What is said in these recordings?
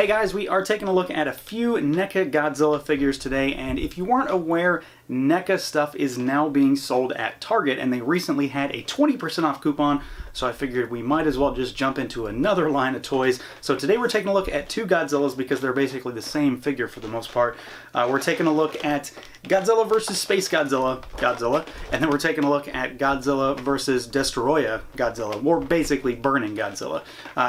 Hey guys, we are taking a look at a few NECA Godzilla figures today, and if you weren't aware, NECA stuff is now being sold at Target, and they recently had a 20% off coupon, so I figured we might as well just jump into another line of toys. So today we're taking a look at two Godzillas because they're basically the same figure for the most part. We're taking a look at Godzilla versus Space Godzilla, and then we're taking a look at Godzilla versus Destoroyah Godzilla, or basically Burning Godzilla.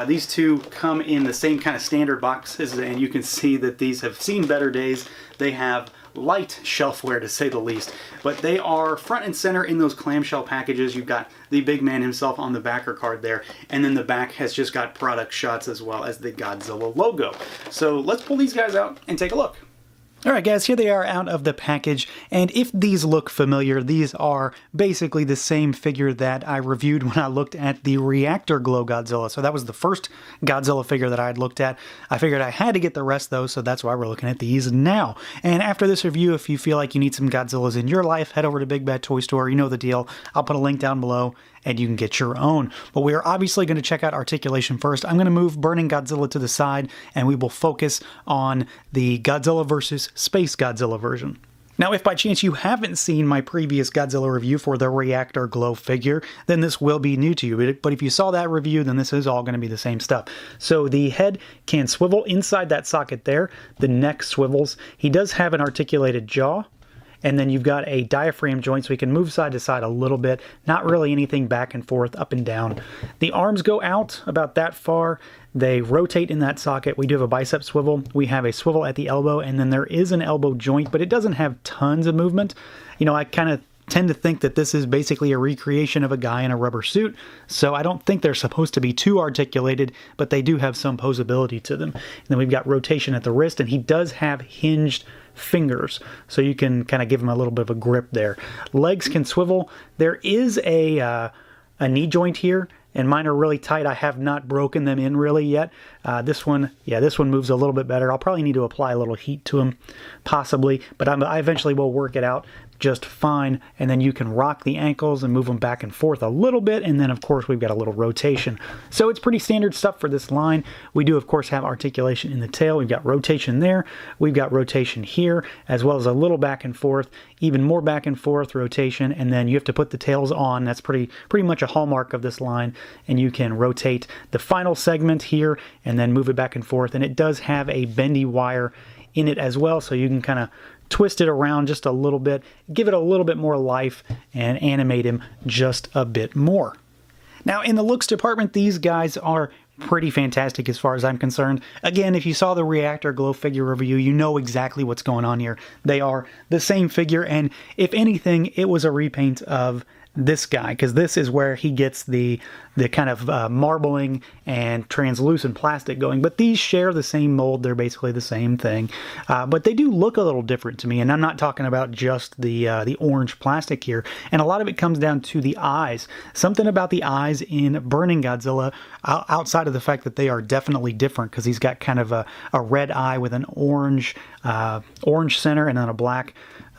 These two come in the same kind of standard boxes, and you can see that these have seen better days. They have light shelfware, to say the least, but they are front and center in those clamshell packages. You've got the big man himself on the backer card there, and then the back has just got product shots as well as the Godzilla logo. So let's pull these guys out and take a look. Alright guys, here they are out of the package, and if these look familiar, these are basically the same figure that I reviewed when I looked at the Reactor Glow Godzilla. So that was the first Godzilla figure that I had looked at. I figured I had to get the rest though, so that's why we're looking at these now. And after this review, if you feel like you need some Godzillas in your life, head over to Big Bad Toy Store. You know the deal. I'll put a link down below and you can get your own. But we are obviously going to check out articulation first. I'm going to move Burning Godzilla to the side, and we will focus on the Godzilla versus Space Godzilla version. Now, if by chance you haven't seen my previous Godzilla review for the Reactor Glow figure, then this will be new to you. But if you saw that review, then this is all going to be the same stuff. So the head can swivel inside that socket there. The neck swivels. He does have an articulated jaw. And then you've got a diaphragm joint, so he can move side to side a little bit. Not really anything back and forth, up and down. The arms go out about that far. They rotate in that socket. We do have a bicep swivel. We have a swivel at the elbow, and then there is an elbow joint, but it doesn't have tons of movement. You know, I kind of tend to think that this is basically a recreation of a guy in a rubber suit, so I don't think they're supposed to be too articulated, but they do have some posability to them. And then we've got rotation at the wrist, and he does have hinged fingers, so you can kind of give him a little bit of a grip there. Legs can swivel. There is a knee joint here, and mine are really tight. I have not broken them in really yet. This one moves a little bit better. I'll probably need to apply a little heat to them, possibly, but I eventually will work it out just fine. And then you can rock the ankles and move them back and forth a little bit, and then of course we've got a little rotation. So it's pretty standard stuff for this line. We do of course have articulation in the tail. We've got rotation there. We've got rotation here, as well as a little back and forth, even more back and forth rotation, and then you have to put the tails on. That's pretty much a hallmark of this line, and you can rotate the final segment here and then move it back and forth. And it does have a bendy wire in it as well, so you can kind of twist it around just a little bit, give it a little bit more life, and animate him just a bit more. Now, in the looks department, these guys are pretty fantastic as far as I'm concerned. Again, if you saw the Reactor Glow figure review, you know exactly what's going on here. They are the same figure, and if anything, it was a repaint of this guy, because this is where he gets the kind of marbling and translucent plastic going. But these share the same mold. They're basically the same thing, but they do look a little different to me, and I'm not talking about just the orange plastic here. And a lot of it comes down to the eyes. Something about the eyes in Burning Godzilla, outside of the fact that they are definitely different, because he's got kind of a red eye with an orange center and then a black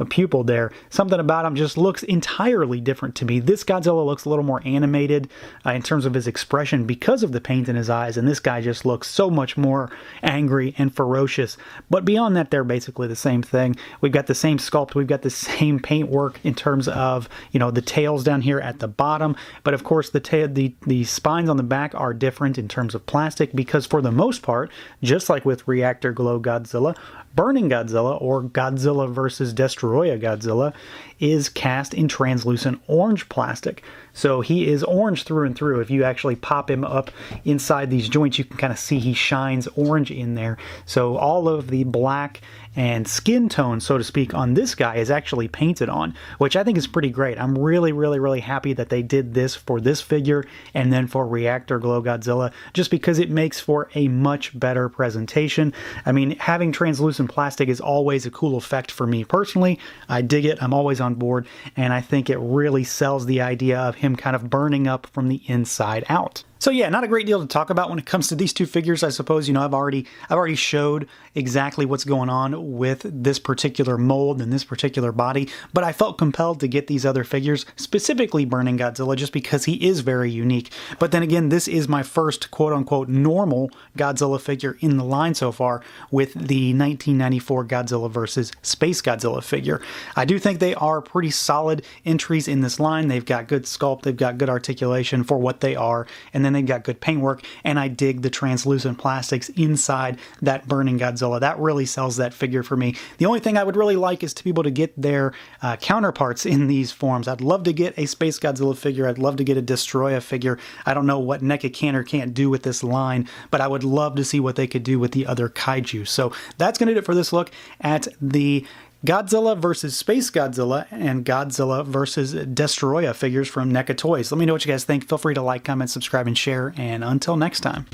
pupil there. Something about him just looks entirely different to me. This Godzilla looks a little more animated in terms of his expression because of the paint in his eyes, and this guy just looks so much more angry and ferocious. But beyond that, they're basically the same thing. We've got the same sculpt. We've got the same paint work in terms of, you know, the tails down here at the bottom. But of course, the spines on the back are different in terms of plastic, because for the most part, just like with Reactor Glow Godzilla, Burning Godzilla, or Godzilla versus Destoroyah Godzilla, is cast in translucent orange plastic. So he is orange through and through. If you actually pop him up inside these joints, you can kind of see he shines orange in there. So all of the black and skin tone, so to speak, on this guy is actually painted on, which I think is pretty great. I'm really happy that they did this for this figure and then for Reactor Glow Godzilla, just because it makes for a much better presentation. I mean, having translucent plastic is always a cool effect for me personally. I dig it. I'm always on board, and I think it really sells the idea of him kind of burning up from the inside out. So yeah, not a great deal to talk about when it comes to these two figures. I suppose, you know, I've already showed exactly what's going on with this particular mold and this particular body, but I felt compelled to get these other figures, specifically Burning Godzilla, just because he is very unique. But then again, this is my first quote-unquote normal Godzilla figure in the line so far, with the 1994 Godzilla vs. Space Godzilla figure. I do think they are pretty solid entries in this line. They've got good sculpt, they've got good articulation for what they are, and then they've got good paintwork, and I dig the translucent plastics inside that Burning Godzilla. That really sells that figure for me. The only thing I would really like is to be able to get their counterparts in these forms. I'd love to get a Space Godzilla figure. I'd love to get a Destroya figure. I don't know what NECA can or can't do with this line, but I would love to see what they could do with the other kaiju. So that's going to do it for this look at the Godzilla vs. Space Godzilla and Godzilla vs. Destroya figures from NECA Toys. Let me know what you guys think. Feel free to like, comment, subscribe, and share. And until next time.